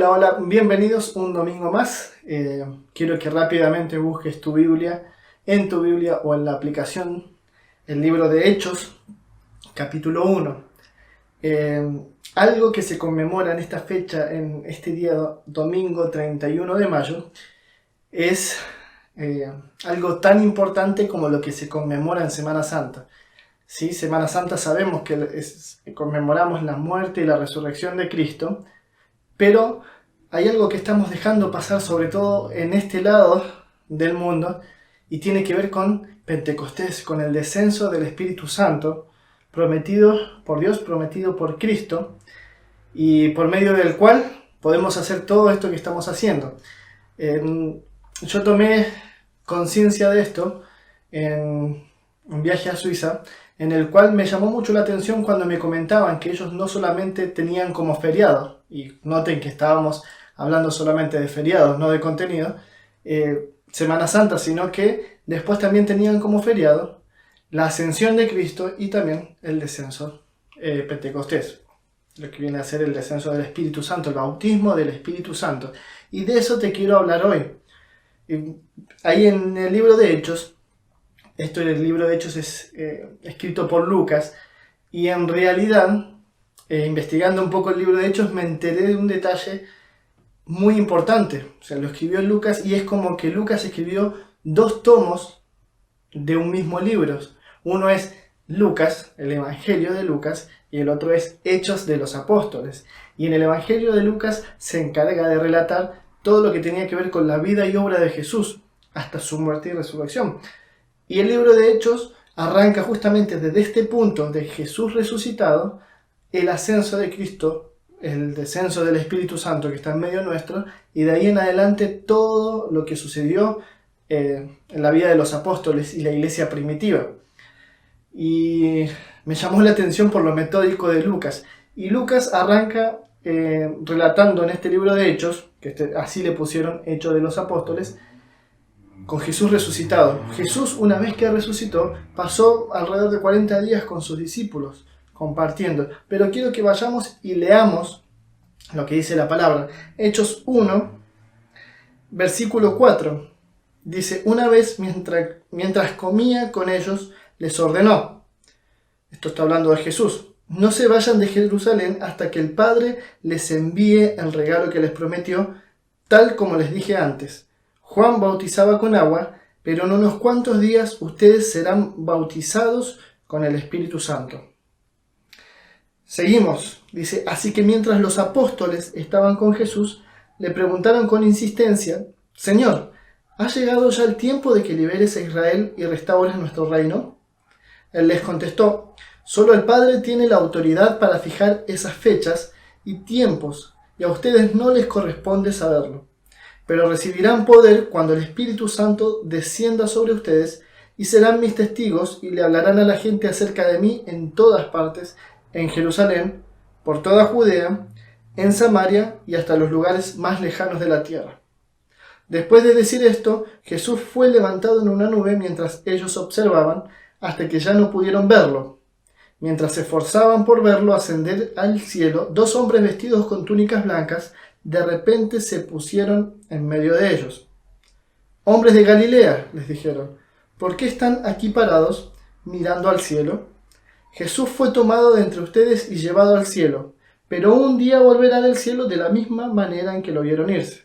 Hola, hola, bienvenidos un domingo más. Quiero que rápidamente busques tu Biblia, en tu Biblia o en la aplicación, el libro de Hechos, capítulo 1. Algo que se conmemora en esta fecha, en este día domingo 31 de mayo, es algo tan importante como lo que se conmemora en Semana Santa. ¿Sí? Semana Santa sabemos que conmemoramos la muerte y la resurrección de Cristo, pero hay algo que estamos dejando pasar, sobre todo en este lado del mundo, y tiene que ver con Pentecostés, con el descenso del Espíritu Santo, prometido por Dios, prometido por Cristo, y por medio del cual podemos hacer todo esto que estamos haciendo. Yo tomé conciencia de esto en un viaje a Suiza, en el cual me llamó mucho la atención cuando me comentaban que ellos no solamente tenían como feriado, y noten que estábamos hablando solamente de feriados, no de contenido, Semana Santa, sino que después también tenían como feriado la ascensión de Cristo y también el descenso Pentecostés, lo que viene a ser el descenso del Espíritu Santo, el bautismo del Espíritu Santo. Y de eso te quiero hablar hoy. Ahí en el libro de Hechos, el libro de Hechos es escrito por Lucas, y en realidad, investigando un poco el libro de Hechos, me enteré de un detalle muy importante. O sea, lo escribió Lucas, y es como que Lucas escribió dos tomos de un mismo libro. Uno es Lucas, el Evangelio de Lucas, y el otro es Hechos de los Apóstoles. Y en el Evangelio de Lucas se encarga de relatar todo lo que tenía que ver con la vida y obra de Jesús, hasta su muerte y resurrección. Y el libro de Hechos arranca justamente desde este punto de Jesús resucitado, el ascenso de Cristo, el descenso del Espíritu Santo que está en medio nuestro, y de ahí en adelante todo lo que sucedió en la vida de los apóstoles y la iglesia primitiva. Y me llamó la atención por lo metódico de Lucas. Y Lucas arranca relatando en este libro de Hechos, que así le pusieron Hechos de los Apóstoles, con Jesús resucitado. Jesús, una vez que resucitó, pasó alrededor de 40 días con sus discípulos, compartiendo. Pero quiero que vayamos y leamos lo que dice la palabra. Hechos 1, versículo 4. Dice: una vez mientras comía con ellos, les ordenó. Esto está hablando de Jesús. No se vayan de Jerusalén hasta que el Padre les envíe el regalo que les prometió, tal como les dije antes. Juan bautizaba con agua, pero en unos cuantos días ustedes serán bautizados con el Espíritu Santo. Seguimos, dice: así que mientras los apóstoles estaban con Jesús, le preguntaron con insistencia: Señor, ¿ha llegado ya el tiempo de que liberes a Israel y restaures nuestro reino? Él les contestó: solo el Padre tiene la autoridad para fijar esas fechas y tiempos, y a ustedes no les corresponde saberlo. Pero recibirán poder cuando el Espíritu Santo descienda sobre ustedes, y serán mis testigos y le hablarán a la gente acerca de mí en todas partes, en Jerusalén, por toda Judea, en Samaria y hasta los lugares más lejanos de la tierra. Después de decir esto, Jesús fue levantado en una nube mientras ellos observaban, hasta que ya no pudieron verlo. Mientras se esforzaban por verlo ascender al cielo, dos hombres vestidos con túnicas blancas de repente se pusieron en medio de ellos. «Hombres de Galilea», les dijeron, «¿por qué están aquí parados mirando al cielo? Jesús fue tomado de entre ustedes y llevado al cielo, pero un día volverá del cielo de la misma manera en que lo vieron irse».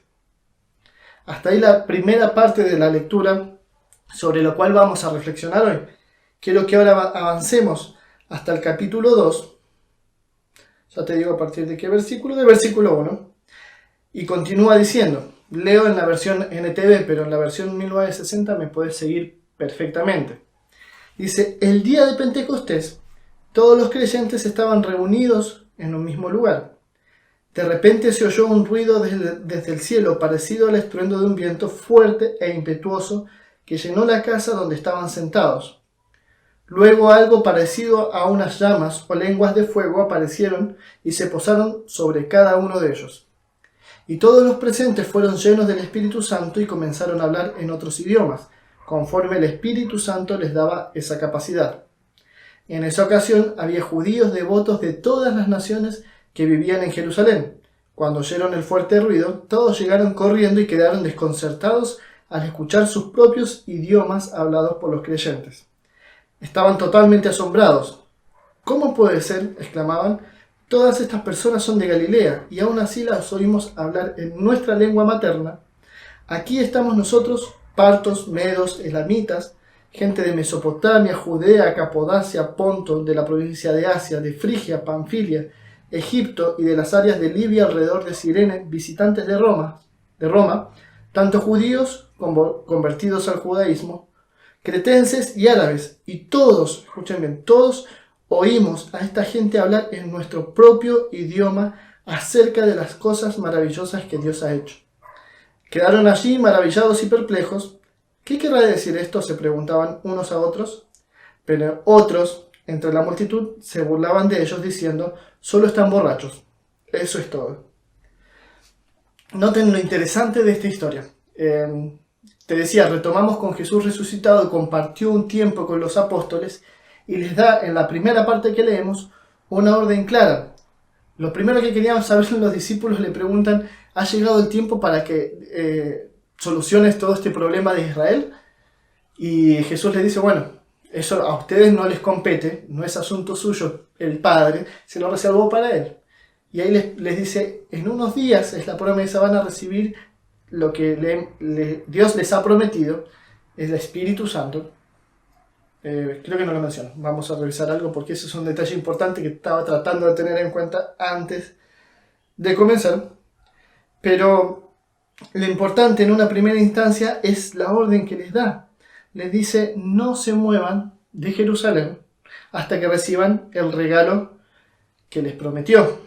Hasta ahí la primera parte de la lectura, sobre lo cual vamos a reflexionar hoy. Quiero que ahora avancemos hasta el capítulo 2. Ya te digo a partir de qué versículo, de versículo 1. Y continúa diciendo, leo en la versión NTV, pero en la versión 1960 me puedes seguir perfectamente. Dice: el día de Pentecostés, todos los creyentes estaban reunidos en un mismo lugar. De repente se oyó un ruido desde el cielo, parecido al estruendo de un viento fuerte e impetuoso que llenó la casa donde estaban sentados. Luego algo parecido a unas llamas o lenguas de fuego aparecieron y se posaron sobre cada uno de ellos. Y todos los presentes fueron llenos del Espíritu Santo y comenzaron a hablar en otros idiomas, conforme el Espíritu Santo les daba esa capacidad. En esa ocasión había judíos devotos de todas las naciones que vivían en Jerusalén. Cuando oyeron el fuerte ruido, todos llegaron corriendo y quedaron desconcertados al escuchar sus propios idiomas hablados por los creyentes. Estaban totalmente asombrados. «¿Cómo puede ser?», exclamaban. «Todas estas personas son de Galilea, y aún así las oímos hablar en nuestra lengua materna. Aquí estamos nosotros, partos, medos, elamitas, gente de Mesopotamia, Judea, Capodacia, Ponto, de la provincia de Asia, de Frigia, Panfilia, Egipto y de las áreas de Libia alrededor de Cirene, visitantes de Roma, tanto judíos convertidos al judaísmo, cretenses y árabes, y todos, escuchen bien, todos oímos a esta gente hablar en nuestro propio idioma acerca de las cosas maravillosas que Dios ha hecho». Quedaron allí maravillados y perplejos. «¿Qué querrá decir esto?», se preguntaban unos a otros. Pero otros, entre la multitud, se burlaban de ellos diciendo: «Solo están borrachos». Eso es todo. Noten lo interesante de esta historia. Te decía, retomamos con Jesús resucitado, compartió un tiempo con los apóstoles y les da, en la primera parte que leemos, una orden clara. Lo primero que querían saber los discípulos le preguntan: ¿ha llegado el tiempo para que soluciones todo este problema de Israel? Y Jesús les dice: bueno, eso a ustedes no les compete, no es asunto suyo, el Padre se lo reservó para Él. Y ahí les dice: en unos días es la promesa, van a recibir lo que Dios les ha prometido, es el Espíritu Santo. Creo que no lo menciono, vamos a revisar algo porque ese es un detalle importante que estaba tratando de tener en cuenta antes de comenzar. Pero lo importante en una primera instancia es la orden que les da. Les dice: no se muevan de Jerusalén hasta que reciban el regalo que les prometió.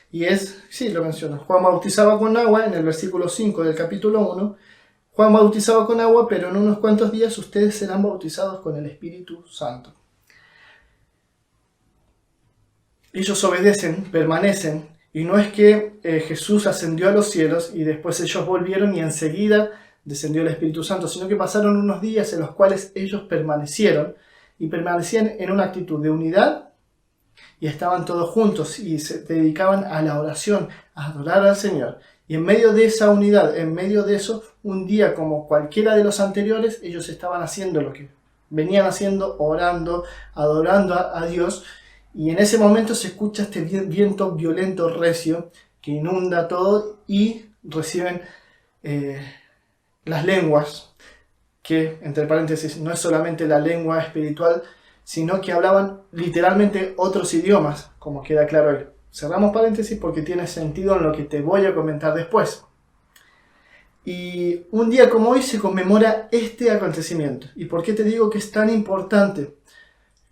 Y es, sí, lo menciona, Juan bautizaba con agua, en el versículo 5 del capítulo 1, Juan bautizaba con agua, pero en unos cuantos días ustedes serán bautizados con el Espíritu Santo. Ellos obedecen, permanecen, y no es que Jesús ascendió a los cielos y después ellos volvieron y enseguida descendió el Espíritu Santo, sino que pasaron unos días en los cuales ellos permanecieron y permanecían en una actitud de unidad y estaban todos juntos y se dedicaban a la oración, a adorar al Señor. Y en medio de esa unidad, en medio de eso, un día como cualquiera de los anteriores, ellos estaban haciendo lo que venían haciendo, orando, adorando a Dios. Y en ese momento se escucha este viento violento, recio, que inunda todo y reciben las lenguas, que, entre paréntesis, no es solamente la lengua espiritual, sino que hablaban literalmente otros idiomas, como queda claro hoy. Cerramos paréntesis porque tiene sentido en lo que te voy a comentar después. Y un día como hoy se conmemora este acontecimiento. ¿Y por qué te digo que es tan importante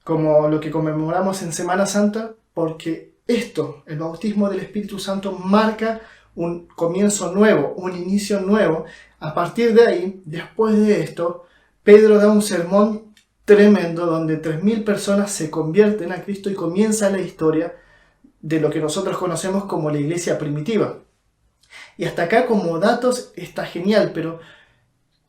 como lo que conmemoramos en Semana Santa? Porque esto, el bautismo del Espíritu Santo, marca un comienzo nuevo, un inicio nuevo. A partir de ahí, después de esto, Pedro da un sermón tremendo donde 3.000 personas se convierten a Cristo y comienza la historia de lo que nosotros conocemos como la iglesia primitiva. Y hasta acá como datos está genial, pero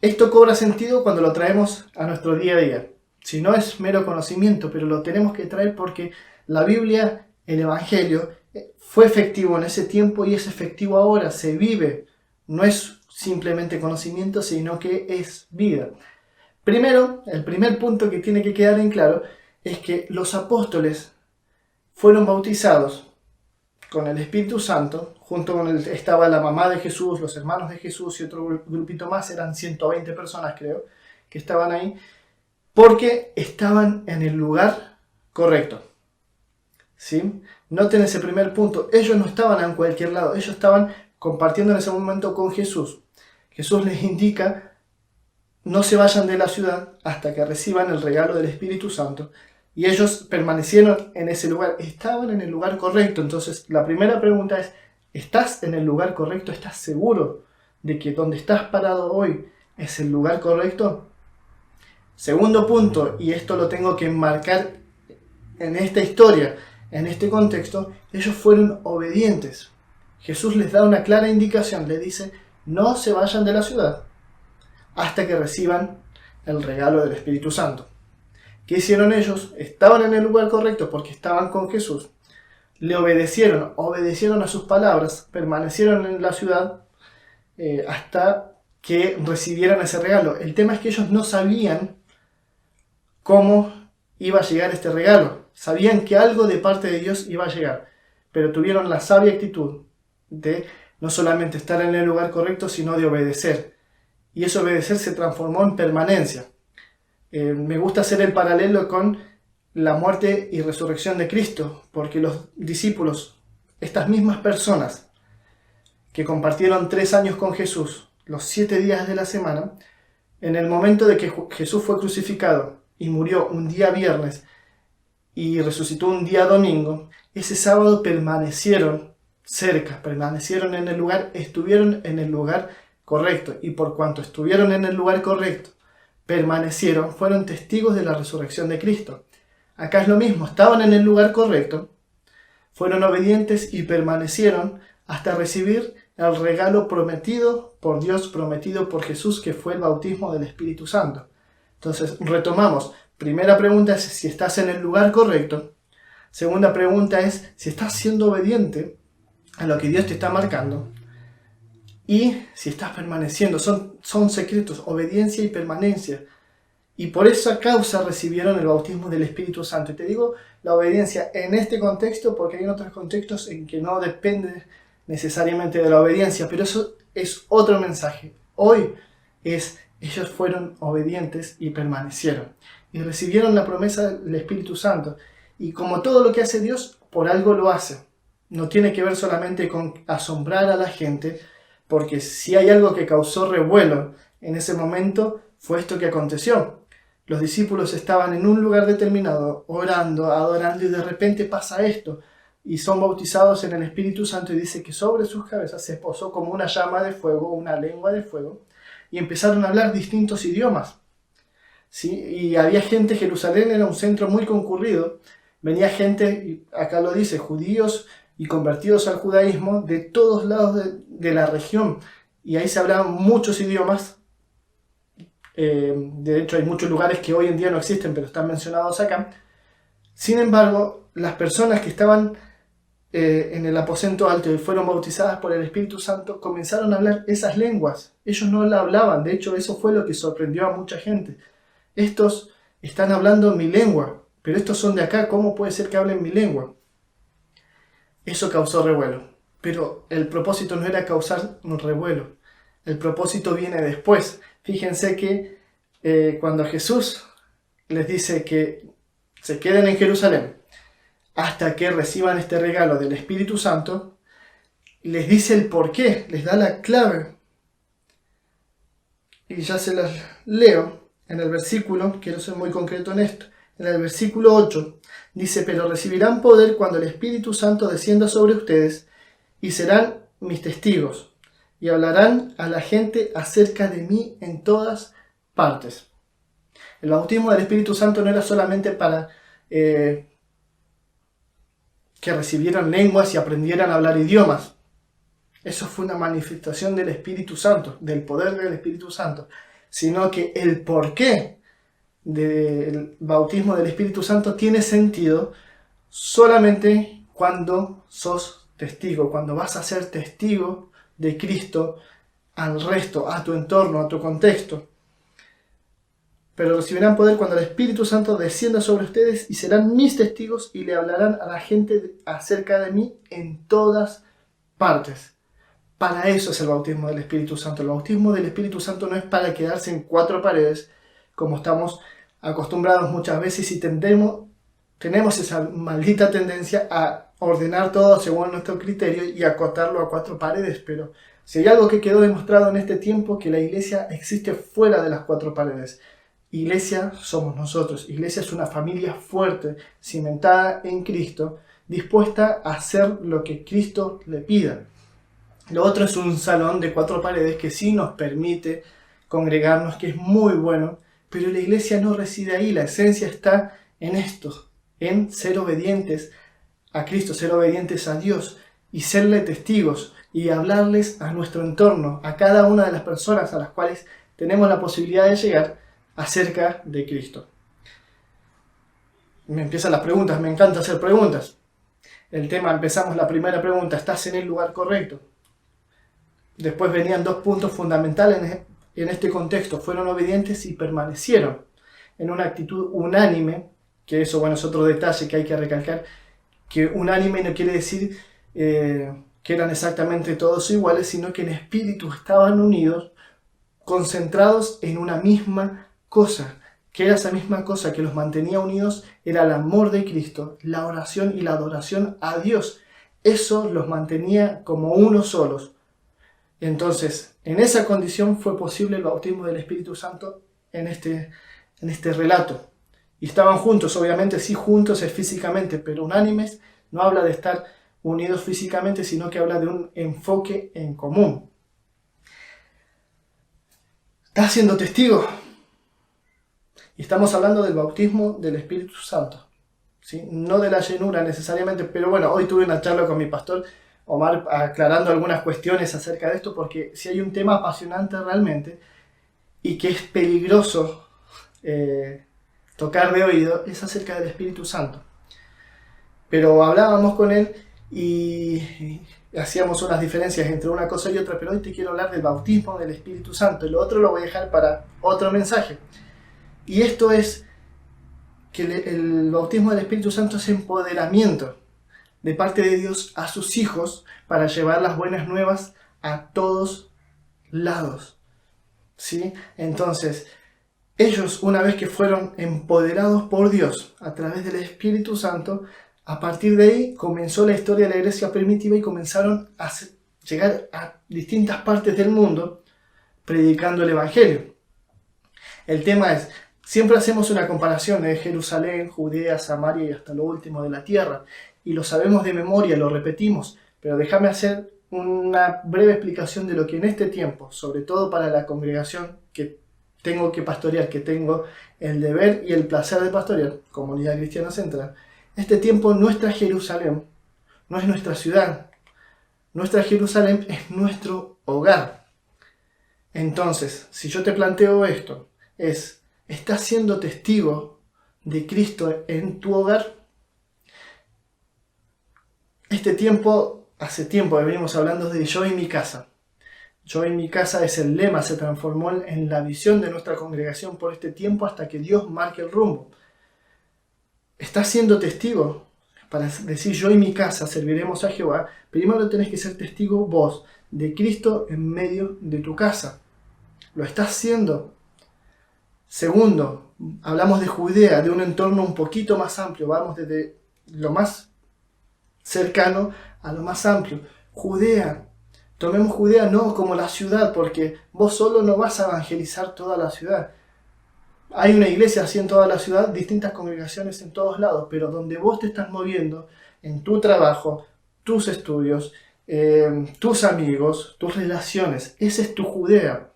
esto cobra sentido cuando lo traemos a nuestro día a día. Si no es mero conocimiento, pero lo tenemos que traer porque la Biblia, el Evangelio, fue efectivo en ese tiempo y es efectivo ahora, se vive. No es simplemente conocimiento, sino que es vida. Primero, el primer punto que tiene que quedar en claro es que los apóstoles fueron bautizados con el Espíritu Santo, junto con estaba la mamá de Jesús, los hermanos de Jesús y otro grupito más, eran 120 personas creo, que estaban ahí, porque estaban en el lugar correcto. ¿Sí? Noten ese primer punto, ellos no estaban en cualquier lado, ellos estaban compartiendo en ese momento con Jesús. Jesús les indica: no se vayan de la ciudad hasta que reciban el regalo del Espíritu Santo. Y ellos permanecieron en ese lugar, estaban en el lugar correcto. Entonces, la primera pregunta es: ¿estás en el lugar correcto? ¿Estás seguro de que donde estás parado hoy es el lugar correcto? Segundo punto, y esto lo tengo que enmarcar en esta historia, en este contexto, ellos fueron obedientes. Jesús les da una clara indicación, les dice: no se vayan de la ciudad hasta que reciban el regalo del Espíritu Santo. ¿Qué hicieron ellos? Estaban en el lugar correcto porque estaban con Jesús. le obedecieron a sus palabras, permanecieron en la ciudad hasta que recibieran ese regalo. El tema es que ellos no sabían cómo iba a llegar este regalo. Sabían que algo de parte de Dios iba a llegar, pero tuvieron la sabia actitud de no solamente estar en el lugar correcto, sino de obedecer. Y ese obedecer se transformó en permanencia. Me gusta hacer el paralelo con la muerte y resurrección de Cristo, porque los discípulos, estas mismas personas que compartieron 3 años con Jesús, los 7 días de la semana, en el momento de que Jesús fue crucificado y murió un día viernes y resucitó un día domingo, ese sábado permanecieron cerca, permanecieron en el lugar, estuvieron en el lugar correcto, y por cuanto estuvieron en el lugar correcto, permanecieron, fueron testigos de la resurrección de Cristo. Acá es lo mismo, estaban en el lugar correcto, fueron obedientes y permanecieron hasta recibir el regalo prometido por Dios, prometido por Jesús, que fue el bautismo del Espíritu Santo. Entonces, retomamos. Primera pregunta es si estás en el lugar correcto. Segunda pregunta es si estás siendo obediente a lo que Dios te está marcando. Y si estás permaneciendo. Son secretos, obediencia y permanencia. Y por esa causa recibieron el bautismo del Espíritu Santo. Y te digo la obediencia en este contexto porque hay otros contextos en que no depende necesariamente de la obediencia, pero eso es otro mensaje. Hoy ellos fueron obedientes y permanecieron. Y recibieron la promesa del Espíritu Santo. Y como todo lo que hace Dios, por algo lo hace. No tiene que ver solamente con asombrar a la gente, porque si hay algo que causó revuelo en ese momento, fue esto que aconteció. Los discípulos estaban en un lugar determinado, orando, adorando, y de repente pasa esto. Y son bautizados en el Espíritu Santo, y dice que sobre sus cabezas se posó como una llama de fuego, una lengua de fuego, y empezaron a hablar distintos idiomas. ¿Sí? Y había gente, Jerusalén era un centro muy concurrido, venía gente, y acá lo dice, judíos y convertidos al judaísmo de todos lados de la región, y ahí se hablaban muchos idiomas. De hecho hay muchos lugares que hoy en día no existen, pero están mencionados acá. Sin embargo, las personas que estaban en el aposento alto y fueron bautizadas por el Espíritu Santo comenzaron a hablar esas lenguas. Ellos no la hablaban, de hecho eso fue lo que sorprendió a mucha gente. Estos están hablando mi lengua, pero estos son de acá, ¿cómo puede ser que hablen mi lengua? Eso causó revuelo, pero el propósito no era causar un revuelo, el propósito viene después. Fíjense que cuando Jesús les dice que se queden en Jerusalén hasta que reciban este regalo del Espíritu Santo, les dice el por qué, les da la clave. Y ya se las leo en el versículo, quiero ser muy concreto en esto, en el versículo 8, dice: pero recibirán poder cuando el Espíritu Santo descienda sobre ustedes, y serán mis testigos, y hablarán a la gente acerca de mí en todas partes. El bautismo del Espíritu Santo no era solamente para que recibieran lenguas y aprendieran a hablar idiomas. Eso fue una manifestación del Espíritu Santo, del poder del Espíritu Santo, sino que el porqué del bautismo del Espíritu Santo tiene sentido solamente cuando sos testigo, cuando vas a ser testigo de Cristo al resto, a tu entorno, a tu contexto. Pero recibirán poder cuando el Espíritu Santo descienda sobre ustedes, y serán mis testigos y le hablarán a la gente acerca de mí en todas partes. Para eso es el bautismo del Espíritu Santo. El bautismo del Espíritu Santo no es para quedarse en 4 paredes, como estamos acostumbrados muchas veces, y tenemos esa maldita tendencia a ordenar todo según nuestro criterio y acotarlo a 4 paredes. Pero si hay algo que quedó demostrado en este tiempo, que la iglesia existe fuera de las 4 paredes. Iglesia somos nosotros. Iglesia es una familia fuerte, cimentada en Cristo, dispuesta a hacer lo que Cristo le pida. Lo otro es un salón de 4 paredes que sí nos permite congregarnos, que es muy bueno, pero la iglesia no reside ahí. La esencia está en esto, en ser obedientes a Cristo, ser obedientes a Dios y serle testigos y hablarles a nuestro entorno, a cada una de las personas a las cuales tenemos la posibilidad de llegar, acerca de Cristo. Me empiezan las preguntas, me encanta hacer preguntas. El tema, empezamos la primera pregunta, ¿estás en el lugar correcto? Después venían dos puntos fundamentales en este contexto. Fueron obedientes y permanecieron en una actitud unánime, que eso, bueno, es otro detalle que hay que recalcar, que unánime no quiere decir que eran exactamente todos iguales, sino que en espíritu estaban unidos, concentrados en una misma cosa. Que era esa misma cosa que los mantenía unidos, era el amor de Cristo, la oración y la adoración a Dios. Eso los mantenía como uno solos. Entonces, en esa condición fue posible el bautismo del Espíritu Santo en este relato. Y estaban juntos, obviamente sí, juntos es físicamente, pero unánimes no habla de estar unidos físicamente, sino que habla de un enfoque en común. ¿Estás siendo testigo? Y estamos hablando del bautismo del Espíritu Santo, ¿sí? No de la llenura necesariamente, pero bueno, hoy tuve una charla con mi pastor Omar aclarando algunas cuestiones acerca de esto, porque si hay un tema apasionante realmente y que es peligroso tocar de oído, es acerca del Espíritu Santo. Pero hablábamos con él y hacíamos unas diferencias entre una cosa y otra, pero hoy te quiero hablar del bautismo del Espíritu Santo, y lo otro lo voy a dejar para otro mensaje. Y esto es que el bautismo del Espíritu Santo es empoderamiento de parte de Dios a sus hijos para llevar las buenas nuevas a todos lados, ¿sí? Entonces, ellos, una vez que fueron empoderados por Dios a través del Espíritu Santo, a partir de ahí comenzó la historia de la iglesia primitiva y comenzaron a llegar a distintas partes del mundo predicando el Evangelio. El tema es, siempre hacemos una comparación de Jerusalén, Judea, Samaria y hasta lo último de la tierra. Y lo sabemos de memoria, lo repetimos, pero déjame hacer una breve explicación de lo que en este tiempo, sobre todo para la congregación que tengo que pastorear, que tengo el deber y el placer de pastorear, Comunidad Cristiana Central, este tiempo nuestra Jerusalén no es nuestra ciudad, nuestra Jerusalén es nuestro hogar. Entonces, si yo te planteo esto, ¿estás siendo testigo de Cristo en tu hogar? Hace tiempo venimos hablando de yo y mi casa. Yo y mi casa es el lema, se transformó en la visión de nuestra congregación por este tiempo hasta que Dios marque el rumbo. ¿Estás siendo testigo? Para decir yo y mi casa serviremos a Jehová, primero tenés que ser testigo vos de Cristo en medio de tu casa. ¿Lo estás haciendo? Segundo, hablamos de Judea, de un entorno un poquito más amplio, vamos desde lo más cercano a lo más amplio. Judea, tomemos Judea no como la ciudad, porque vos solo no vas a evangelizar toda la ciudad. Hay una iglesia así en toda la ciudad, distintas congregaciones en todos lados, pero donde vos te estás moviendo, en tu trabajo, tus estudios, tus amigos, tus relaciones, esa es tu Judea.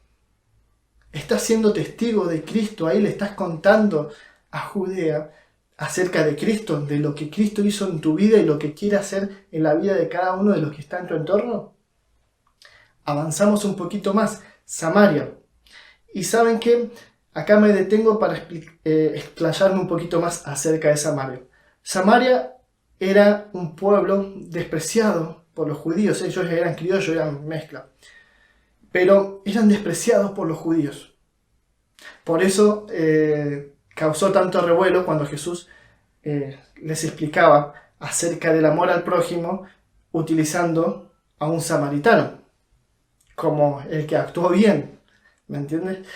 Estás siendo testigo de Cristo, ahí le estás contando a Judea acerca de Cristo, de lo que Cristo hizo en tu vida y lo que quiere hacer en la vida de cada uno de los que está en tu entorno. Avanzamos un poquito más, Samaria. Y ¿saben qué? Acá me detengo para explayarme un poquito más acerca de Samaria. Samaria era un pueblo despreciado por los judíos, ellos eran criollos, eran mezcla, pero eran despreciados por los judíos. Por eso causó tanto revuelo cuando Jesús les explicaba acerca del amor al prójimo utilizando a un samaritano como el que actuó bien, ¿me entiendes?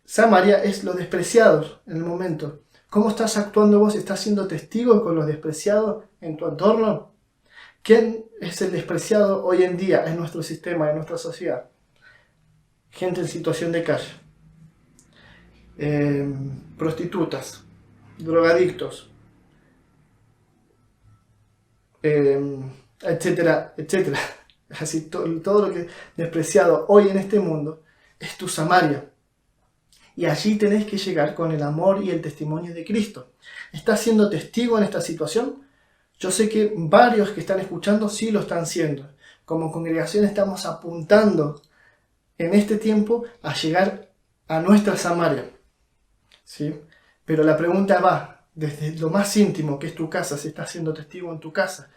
Samaria es los despreciados en el momento. ¿Cómo estás actuando vos? ¿Estás siendo testigo con los despreciados en tu entorno? ¿Quién es el despreciado hoy en día en nuestro sistema, en nuestra sociedad? Gente en situación de calle, prostitutas, drogadictos, etcétera, etcétera. Así todo lo que es despreciado hoy en este mundo es tu Samaria. Y allí tenés que llegar con el amor y el testimonio de Cristo. ¿Estás siendo testigo en esta situación? Yo sé que varios que están escuchando sí lo están siendo. Como congregación estamos apuntando en este tiempo a llegar a nuestra Samaria, ¿sí? Pero la pregunta va desde lo más íntimo, que es tu casa, si estás siendo testigo en tu casa,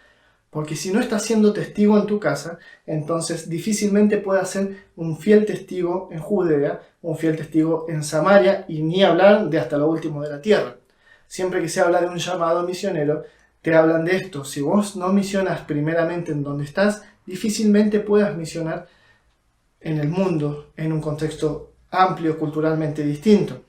Porque si no estás siendo testigo en tu casa, entonces difícilmente puedas ser un fiel testigo en Judea, un fiel testigo en Samaria, y ni hablar de hasta lo último de la tierra. Siempre que se habla de un llamado misionero, te hablan de esto. Si vos no misionas primeramente en donde estás, difícilmente puedas misionar en el mundo, en un contexto amplio, culturalmente distinto.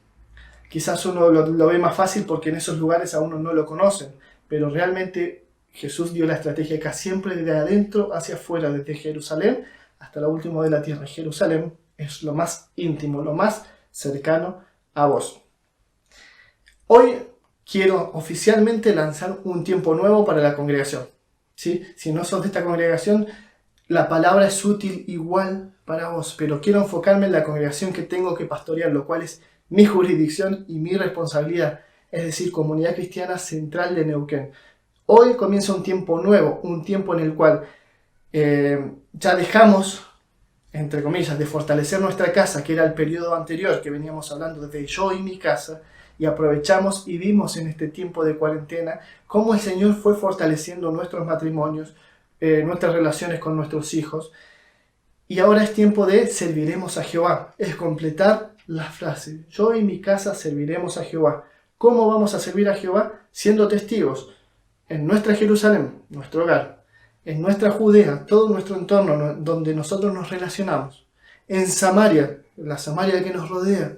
Quizás uno lo ve más fácil porque en esos lugares a uno no lo conocen, pero realmente Jesús dio la estrategia acá siempre de adentro hacia afuera, desde Jerusalén hasta lo último de la tierra. Jerusalén es lo más íntimo, lo más cercano a vos. Hoy quiero oficialmente lanzar un tiempo nuevo para la congregación. ¿Sí? Si no sos de esta congregación, la palabra es útil igual para vos, pero quiero enfocarme en la congregación que tengo que pastorear, lo cual es mi jurisdicción y mi responsabilidad, es decir, Comunidad Cristiana Central de Neuquén. Hoy comienza un tiempo nuevo, un tiempo en el cual ya dejamos, entre comillas, de fortalecer nuestra casa, que era el periodo anterior que veníamos hablando desde yo y mi casa, y aprovechamos y vimos en este tiempo de cuarentena cómo el Señor fue fortaleciendo nuestros matrimonios, nuestras relaciones con nuestros hijos. Y ahora es tiempo de serviremos a Jehová. Es completar la frase. Yo y mi casa serviremos a Jehová. ¿Cómo vamos a servir a Jehová? Siendo testigos en nuestra Jerusalén, nuestro hogar, en nuestra Judea, todo nuestro entorno donde nosotros nos relacionamos, en Samaria, la Samaria que nos rodea,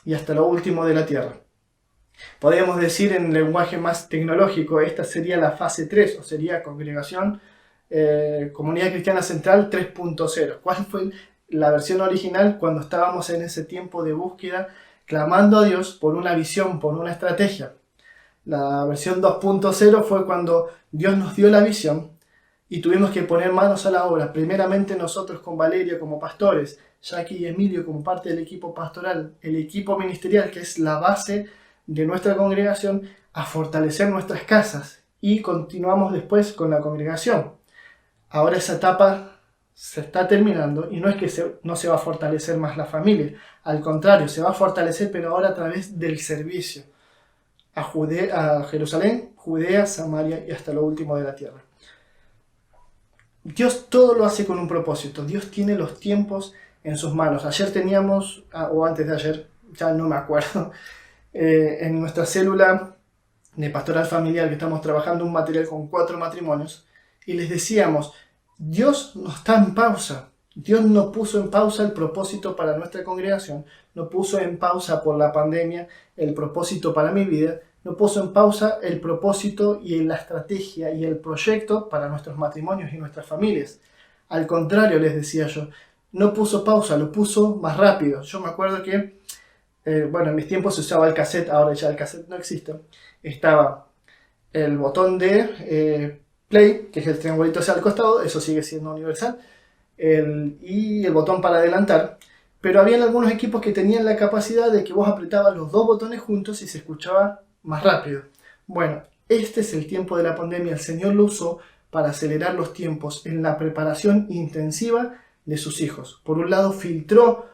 y hasta lo último de la tierra. Podríamos decir en lenguaje más tecnológico, esta sería la fase 3, o sería congregación, Comunidad Cristiana Central 3.0. ¿Cuál fue la versión original cuando estábamos en ese tiempo de búsqueda, clamando a Dios por una visión, por una estrategia? La versión 2.0 fue cuando Dios nos dio la visión y tuvimos que poner manos a la obra. Primeramente nosotros con Valeria como pastores, Jackie y Emilio como parte del equipo pastoral, el equipo ministerial que es la base de nuestra congregación, a fortalecer nuestras casas, y continuamos después con la congregación. Ahora esa etapa se está terminando y no es que no se va a fortalecer más la familia, al contrario, se va a fortalecer, pero ahora a través del servicio a Jerusalén, Judea, Samaria y hasta lo último de la tierra. Dios todo lo hace con un propósito. Dios tiene los tiempos en sus manos. Ayer teníamos, o antes de ayer, ya no me acuerdo, en nuestra célula de pastoral familiar que estamos trabajando un material con 4 matrimonios y les decíamos, Dios no está en pausa. Dios no puso en pausa el propósito para nuestra congregación, no puso en pausa por la pandemia el propósito para mi vida, no puso en pausa el propósito y la estrategia y el proyecto para nuestros matrimonios y nuestras familias. Al contrario, les decía yo, no puso pausa, lo puso más rápido. Yo me acuerdo que, en mis tiempos se usaba el cassette, ahora ya el cassette no existe. Estaba el botón de play, que es el triangulito hacia el costado, eso sigue siendo universal, y el botón para adelantar, pero había algunos equipos que tenían la capacidad de que vos apretabas los 2 botones juntos y se escuchaba más rápido. Bueno, este es el tiempo de la pandemia, el Señor lo usó para acelerar los tiempos en la preparación intensiva de sus hijos. Por un lado filtró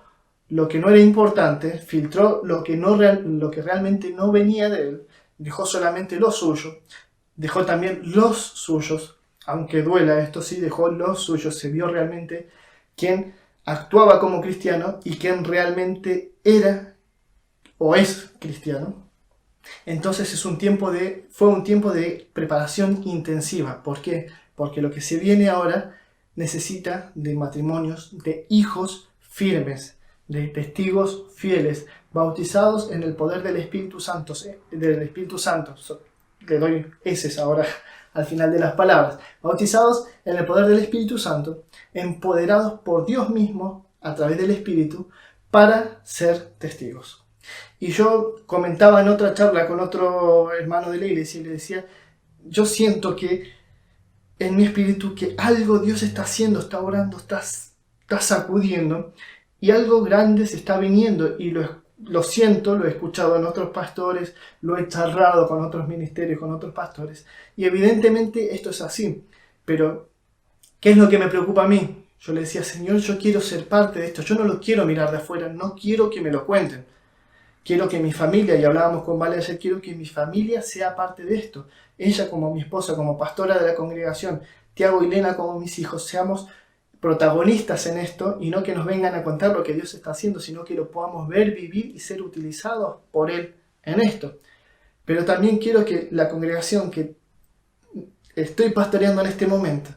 lo que no era importante, filtró lo que realmente no venía de él, dejó solamente lo suyo, dejó también los suyos, aunque duela esto, sí, dejó los suyos, se vio realmente quién actuaba como cristiano y quién realmente era o es cristiano. Entonces fue un tiempo de preparación intensiva. ¿Por qué? Porque lo que se viene ahora necesita de matrimonios, de hijos firmes, de testigos fieles, bautizados en el poder del Espíritu Santo. Le doy eses ahora al final de las palabras. Bautizados en el poder del Espíritu Santo, empoderados por Dios mismo a través del Espíritu para ser testigos. Y yo comentaba en otra charla con otro hermano de la iglesia y le decía, yo siento que en mi espíritu que algo Dios está haciendo, está orando, está sacudiendo y algo grande se está viniendo, y lo siento, lo he escuchado en otros pastores, lo he charlado con otros ministerios, con otros pastores, y evidentemente esto es así. Pero, ¿qué es lo que me preocupa a mí? Yo le decía, Señor, yo quiero ser parte de esto, yo no lo quiero mirar de afuera, no quiero que me lo cuenten. Quiero que mi familia, y hablábamos con Vale ayer, quiero que mi familia sea parte de esto. Ella como mi esposa, como pastora de la congregación, Tiago y Lena como mis hijos, seamos protagonistas en esto y no que nos vengan a contar lo que Dios está haciendo, sino que lo podamos ver, vivir y ser utilizados por Él en esto. Pero también quiero que la congregación que estoy pastoreando en este momento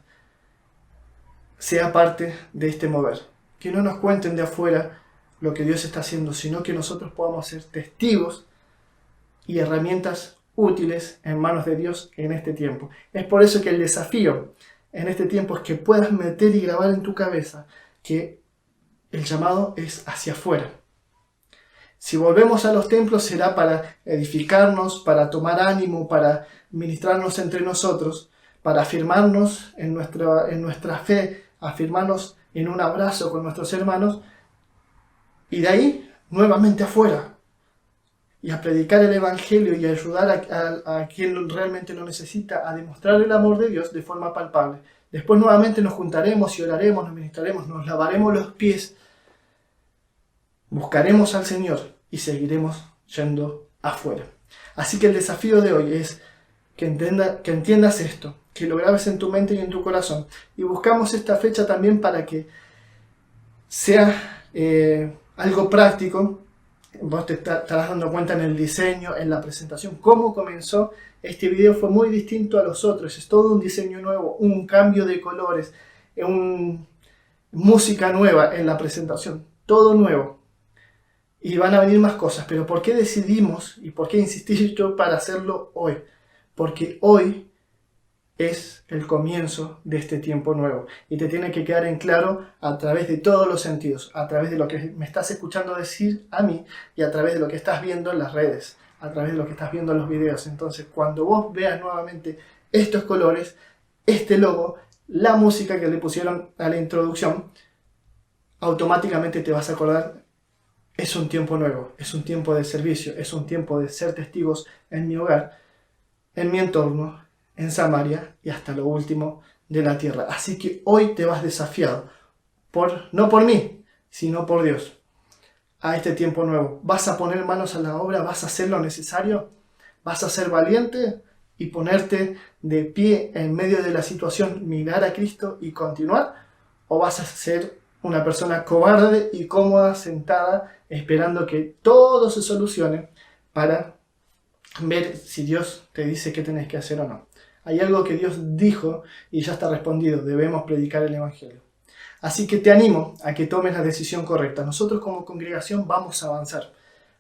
sea parte de este mover. Que no nos cuenten de afuera lo que Dios está haciendo, sino que nosotros podamos ser testigos y herramientas útiles en manos de Dios en este tiempo. Es por eso que el desafío en este tiempo es que puedas meter y grabar en tu cabeza que el llamado es hacia afuera. Si volvemos a los templos será para edificarnos, para tomar ánimo, para ministrarnos entre nosotros, para afirmarnos en nuestra fe, afirmarnos en un abrazo con nuestros hermanos, y de ahí nuevamente afuera, y a predicar el Evangelio y a ayudar a quien realmente lo necesita, a demostrar el amor de Dios de forma palpable. Después nuevamente nos juntaremos y oraremos, nos ministraremos, nos lavaremos los pies, buscaremos al Señor y seguiremos yendo afuera. Así que el desafío de hoy es que entiendas esto, que lo grabes en tu mente y en tu corazón. Y buscamos esta fecha también para que sea algo práctico. Vos te estarás dando cuenta en el diseño, en la presentación, cómo comenzó. Este video fue muy distinto a los otros. Es todo un diseño nuevo, un cambio de colores, música nueva en la presentación. Todo nuevo. Y van a venir más cosas. Pero ¿por qué decidimos y por qué insistí yo para hacerlo hoy? Porque hoy es el comienzo de este tiempo nuevo. Y te tiene que quedar en claro a través de todos los sentidos. A través de lo que me estás escuchando decir a mí y a través de lo que estás viendo en las redes. A través de lo que estás viendo en los videos. Entonces, cuando vos veas nuevamente estos colores, este logo, la música que le pusieron a la introducción, automáticamente te vas a acordar. Es un tiempo nuevo, es un tiempo de servicio, es un tiempo de ser testigos en mi hogar, en mi entorno, en Samaria y hasta lo último de la tierra. Así que hoy te vas desafiado, no por mí, sino por Dios, a este tiempo nuevo. Vas a poner manos a la obra, vas a hacer lo necesario, vas a ser valiente y ponerte de pie en medio de la situación, mirar a Cristo y continuar, o vas a ser una persona cobarde y cómoda, sentada, esperando que todo se solucione para ver si Dios te dice qué tenés que hacer o no. Hay algo que Dios dijo y ya está respondido. Debemos predicar el Evangelio. Así que te animo a que tomes la decisión correcta. Nosotros como congregación vamos a avanzar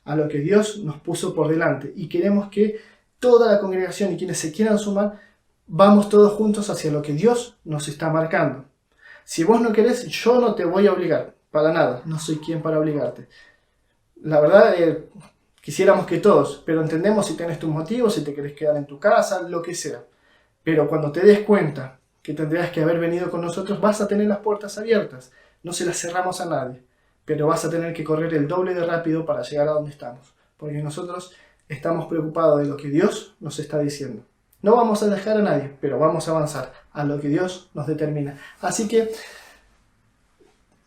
a lo que Dios nos puso por delante. Y queremos que toda la congregación y quienes se quieran sumar, vamos todos juntos hacia lo que Dios nos está marcando. Si vos no querés, yo no te voy a obligar. Para nada. No soy quien para obligarte. La verdad, quisiéramos que todos, pero entendemos si tenés tus motivos, si te querés quedar en tu casa, lo que sea. Pero cuando te des cuenta que tendrías que haber venido con nosotros, vas a tener las puertas abiertas. No se las cerramos a nadie, pero vas a tener que correr el doble de rápido para llegar a donde estamos. Porque nosotros estamos preocupados de lo que Dios nos está diciendo. No vamos a dejar a nadie, pero vamos a avanzar a lo que Dios nos determina. Así que,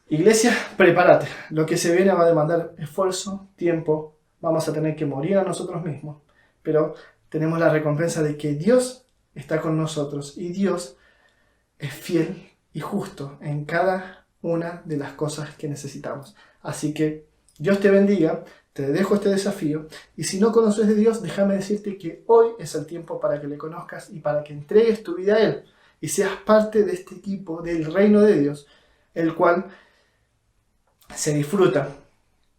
iglesia, prepárate. Lo que se viene va a demandar esfuerzo, tiempo. Vamos a tener que morir a nosotros mismos. Pero tenemos la recompensa de que Dios está con nosotros y Dios es fiel y justo en cada una de las cosas que necesitamos. Así que Dios te bendiga, te dejo este desafío y si no conoces de Dios, déjame decirte que hoy es el tiempo para que le conozcas y para que entregues tu vida a Él y seas parte de este equipo del reino de Dios, el cual se disfruta,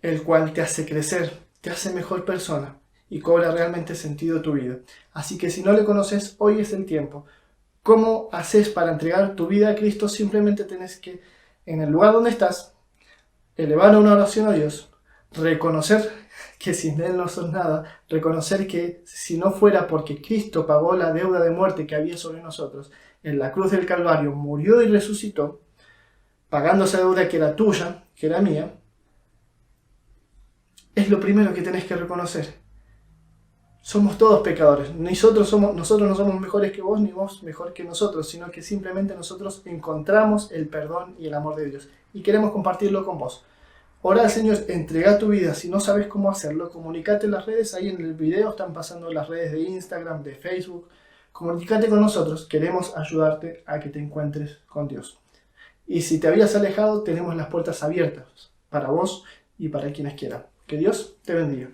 el cual te hace crecer, te hace mejor persona y cobra realmente sentido tu vida. Así que si no le conoces, hoy es el tiempo. ¿Cómo haces para entregar tu vida a Cristo? Simplemente tenés que, en el lugar donde estás, elevar una oración a Dios, reconocer que sin Él no sos nada, reconocer que si no fuera porque Cristo pagó la deuda de muerte que había sobre nosotros, en la cruz del Calvario murió y resucitó, pagando esa deuda que era tuya, que era mía, es lo primero que tenés que reconocer. Somos todos pecadores. Nosotros no somos mejores que vos, ni vos mejor que nosotros, sino que simplemente nosotros encontramos el perdón y el amor de Dios. Y queremos compartirlo con vos. Ora al Señor, entrega tu vida. Si no sabes cómo hacerlo, comunícate en las redes. Ahí en el video están pasando las redes de Instagram, de Facebook. Comunícate con nosotros. Queremos ayudarte a que te encuentres con Dios. Y si te habías alejado, tenemos las puertas abiertas para vos y para quienes quieran. Que Dios te bendiga.